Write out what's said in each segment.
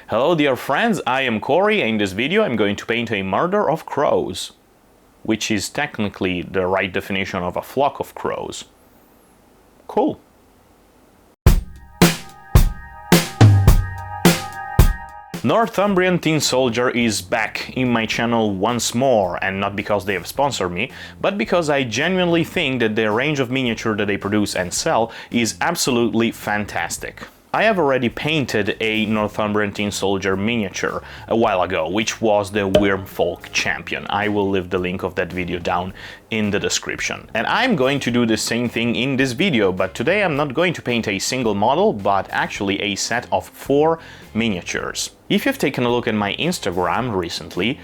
Hello dear friends, I am Cory, and in this video I'm going to paint a murder of crows, which is technically the right definition of a flock of crows. Cool. Northumbrian Tinsoldier is back in my channel once more, and not because they have sponsored me, but because I genuinely think that the range of miniature that they produce and sell is absolutely fantastic. I have already painted a Northumbrian Tinsoldier miniature a while ago, which was the Wyrmfolk champion. I will leave the link of that video down in the description. And I'm going to do the same thing in this video, but today I'm not going to paint a single model, but actually a set of 4 miniatures. If you've taken a look at my Instagram recently,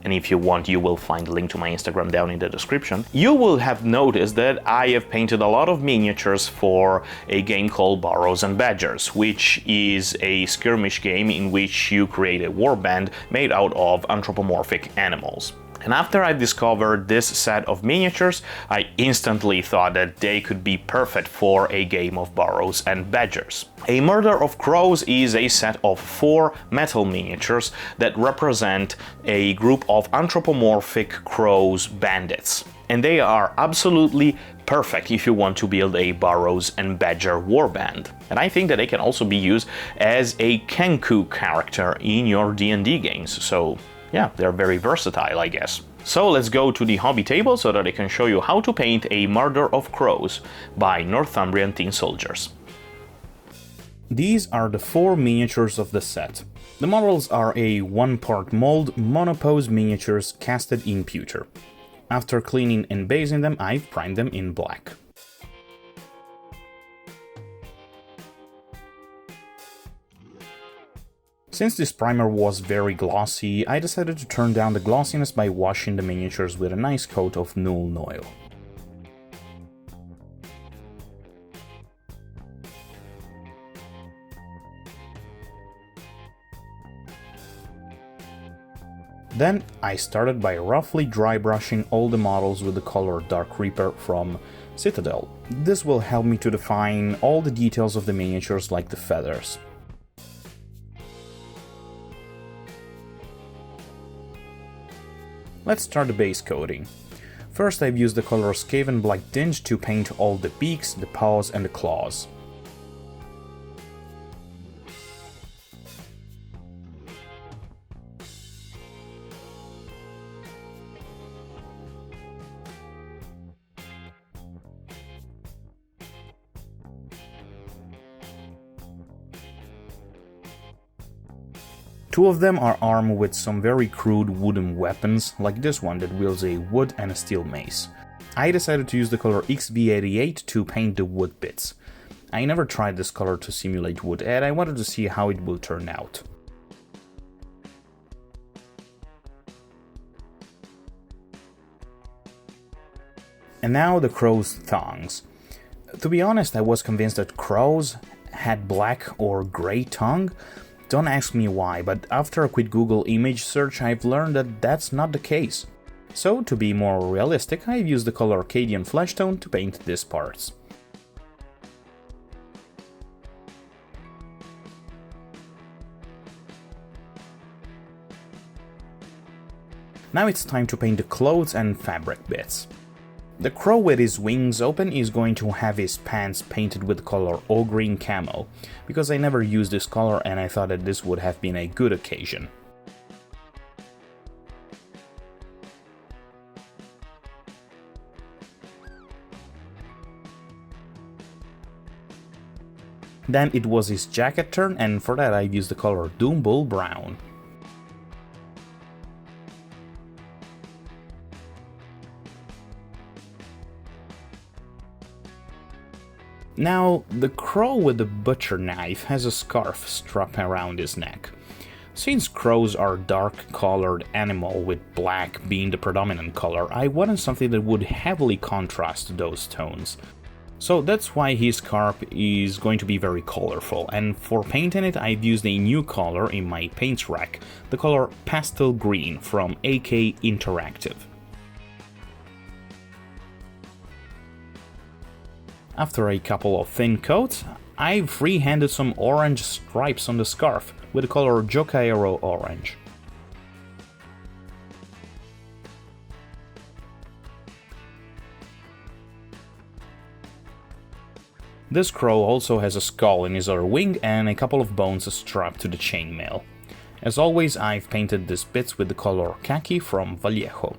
and if you want, you will find the link to my Instagram down in the description, you will have noticed that I have painted a lot of miniatures for a game called Burrows and Badgers, which is a skirmish game in which you create a warband made out of anthropomorphic animals. And after I discovered this set of miniatures, I instantly thought that they could be perfect for a game of Burrows and Badgers. A Murder of Crows is a set of 4 metal miniatures that represent a group of anthropomorphic crows bandits. And they are absolutely perfect if you want to build a Burrows and Badger warband. And I think that they can also be used as a Kenku character in your D&D games, so yeah, they're very versatile, I guess. So let's go to the hobby table so that I can show you how to paint a Murder of Crows by Northumbrian Tinsoldiers. These are the 4 miniatures of the set. The models are a 1-part mold monopose miniatures casted in pewter. After cleaning and basing them, I've primed them in black. Since this primer was very glossy, I decided to turn down the glossiness by washing the miniatures with a nice coat of Nuln oil. Then I started by roughly dry brushing all the models with the color Dark Reaper from Citadel. This will help me to define all the details of the miniatures, like the feathers. Let's start the base coating. First, I've used the color Skavenblight Dinge to paint all the beaks, the paws and the claws. Two of them are armed with some very crude wooden weapons, like this one that wields a wood and a steel mace. I decided to use the color XB88 to paint the wood bits. I never tried this color to simulate wood, and I wanted to see how it will turn out. And now the crow's thongs. To be honest, I was convinced that crows had black or grey tongue. Don't ask me why, but after a quick Google image search, I've learned that that's not the case. So, to be more realistic, I've used the color Cadian Fleshtone to paint these parts. Now it's time to paint the clothes and fabric bits. The crow with his wings open is going to have his pants painted with the color Ogryn Camo, because I never used this color and I thought that this would have been a good occasion. Then it was his jacket turn, and for that I've used the color Doombull Brown. Now, the crow with the butcher knife has a scarf strapped around his neck. Since crows are dark-colored animal with black being the predominant color, I wanted something that would heavily contrast those tones. So that's why his scarf is going to be very colorful, and for painting it I've used a new color in my paints rack, the color Pastel Green from AK Interactive. After a couple of thin coats, I've free-handed some orange stripes on the scarf with the color Jokaero orange. This crow also has a skull in his other wing and a couple of bones strapped to the chainmail. As always, I've painted these bits with the color Khaki from Vallejo.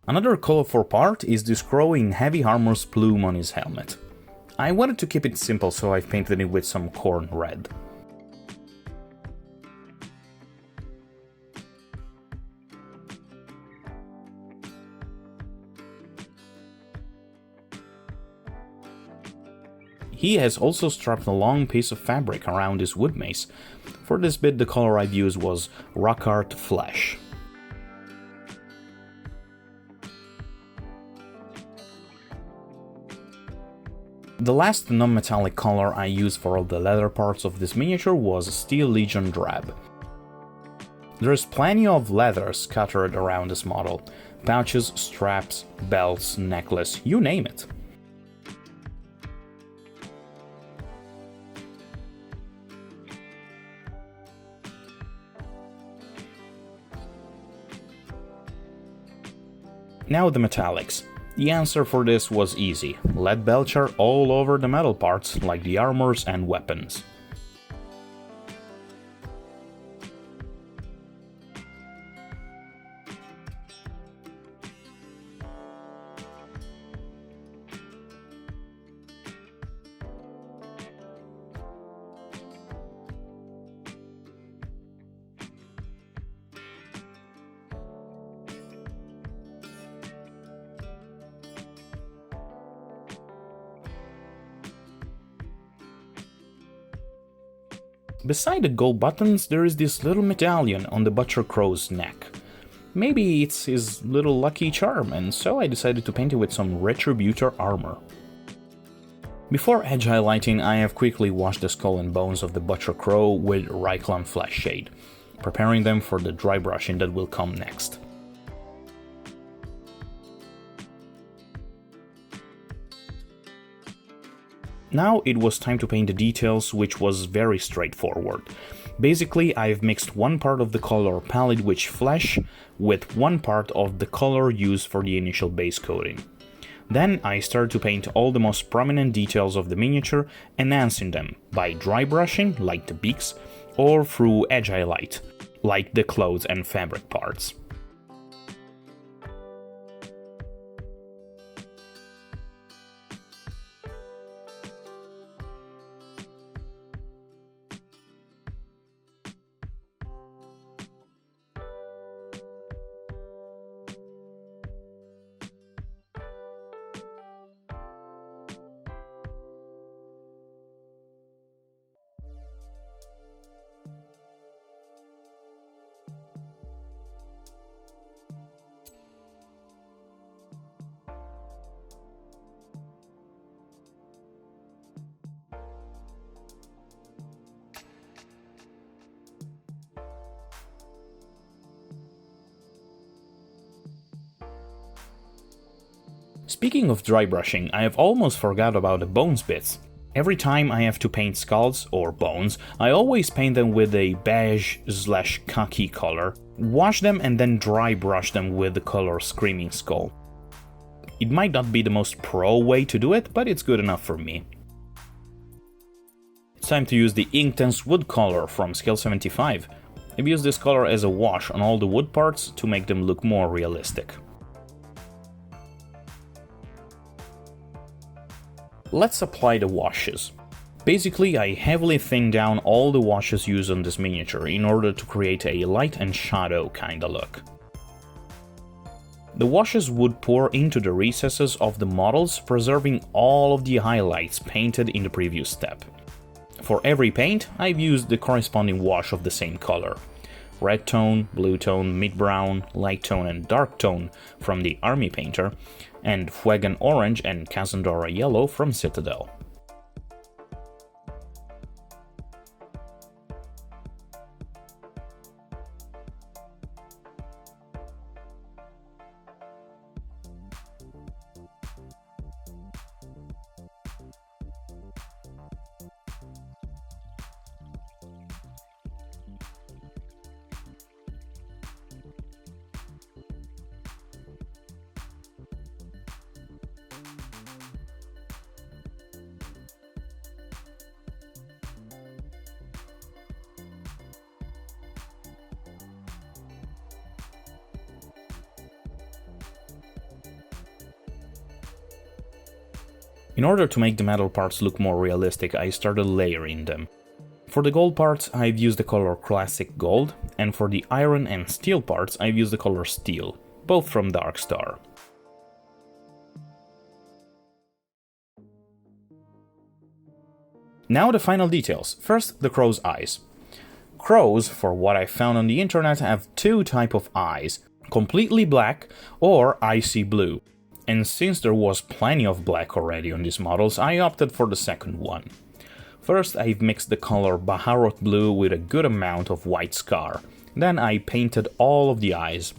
Another colorful part is this crow in heavy armor's plume on his helmet. I wanted to keep it simple, so I've painted it with some Khorne red. He has also strapped a long piece of fabric around his wood mace. For this bit, the color I've used was Rakarth Flesh. The last non-metallic color I used for all the leather parts of this miniature was Steel Legion Drab. There's plenty of leather scattered around this model. Pouches, straps, belts, necklace, you name it. Now the metallics. The answer for this was easy, Leadbelcher all over the metal parts, like the armors and weapons. Beside the gold buttons, there is this little medallion on the Butcher Crow's neck. Maybe it's his little lucky charm, and so I decided to paint it with some Retributor armor. Before edge highlighting, I have quickly washed the skull and bones of the Butcher Crow with Reikland Fleshshade, preparing them for the dry brushing that will come next. Now it was time to paint the details, which was very straightforward. Basically, I've mixed one part of the color Pallid Witch Flesh with one part of the color used for the initial base coating. Then I started to paint all the most prominent details of the miniature, enhancing them by dry brushing, like the beaks, or through edge highlight, like the clothes and fabric parts. Speaking of dry brushing, I have almost forgot about the bones bits. Every time I have to paint skulls or bones, I always paint them with a beige/khaki color, wash them and then dry brush them with the color Screaming Skull. It might not be the most pro way to do it, but it's good enough for me. It's time to use the Inktense wood color from scale 75. I've used this color as a wash on all the wood parts to make them look more realistic. Let's apply the washes. Basically, I heavily thinned down all the washes used on this miniature in order to create a light and shadow kinda look. The washes would pour into the recesses of the models, preserving all of the highlights painted in the previous step. For every paint, I've used the corresponding wash of the same color. Red tone, blue tone, mid-brown, light tone and dark tone from the Army Painter, and Fuegan orange and Casandora yellow from Citadel. In order to make the metal parts look more realistic, I started layering them. For the gold parts, I've used the color Classic Gold, and for the iron and steel parts, I've used the color Steel, both from Darkstar. Now the final details. First, the crow's eyes. Crows, for what I found on the internet, have two types of eyes, completely black or icy blue. And since there was plenty of black already on these models, I opted for the second one. First, I've mixed the color Baharroth blue with a good amount of white scar. Then I painted all of the eyes.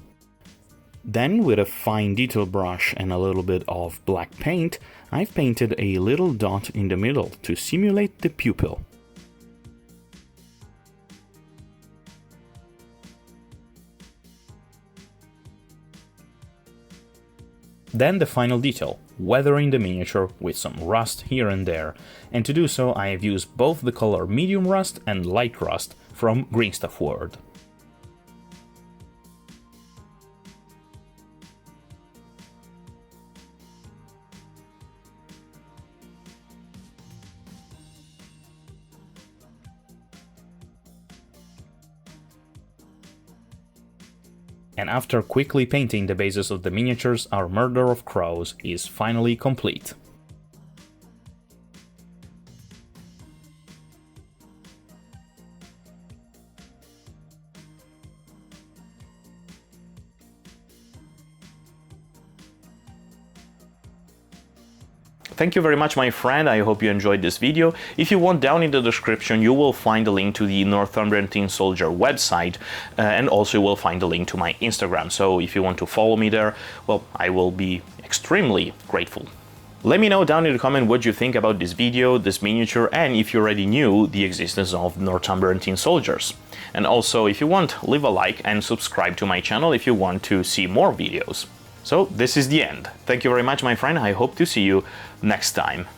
Then, with a fine detail brush and a little bit of black paint, I've painted a little dot in the middle to simulate the pupil. Then the final detail, weathering the miniature with some rust here and there, and to do so I have used both the color medium rust and light rust from Greenstuff World. And after quickly painting the bases of the miniatures, our murder of crows is finally complete. Thank you very much, my friend. I hope you enjoyed this video. If you want, down in the description you will find a link to the Northumbrian Tinsoldier website, and also you will find a link to my Instagram. So if you want to follow me there, well, I will be extremely grateful. Let me know down in the comment what you think about this video, this miniature, and if you already knew the existence of Northumbrian Tinsoldiers. And also, if you want, leave a like and subscribe to my channel if you want to see more videos. So this is the end. Thank you very much, my friend. I hope to see you next time.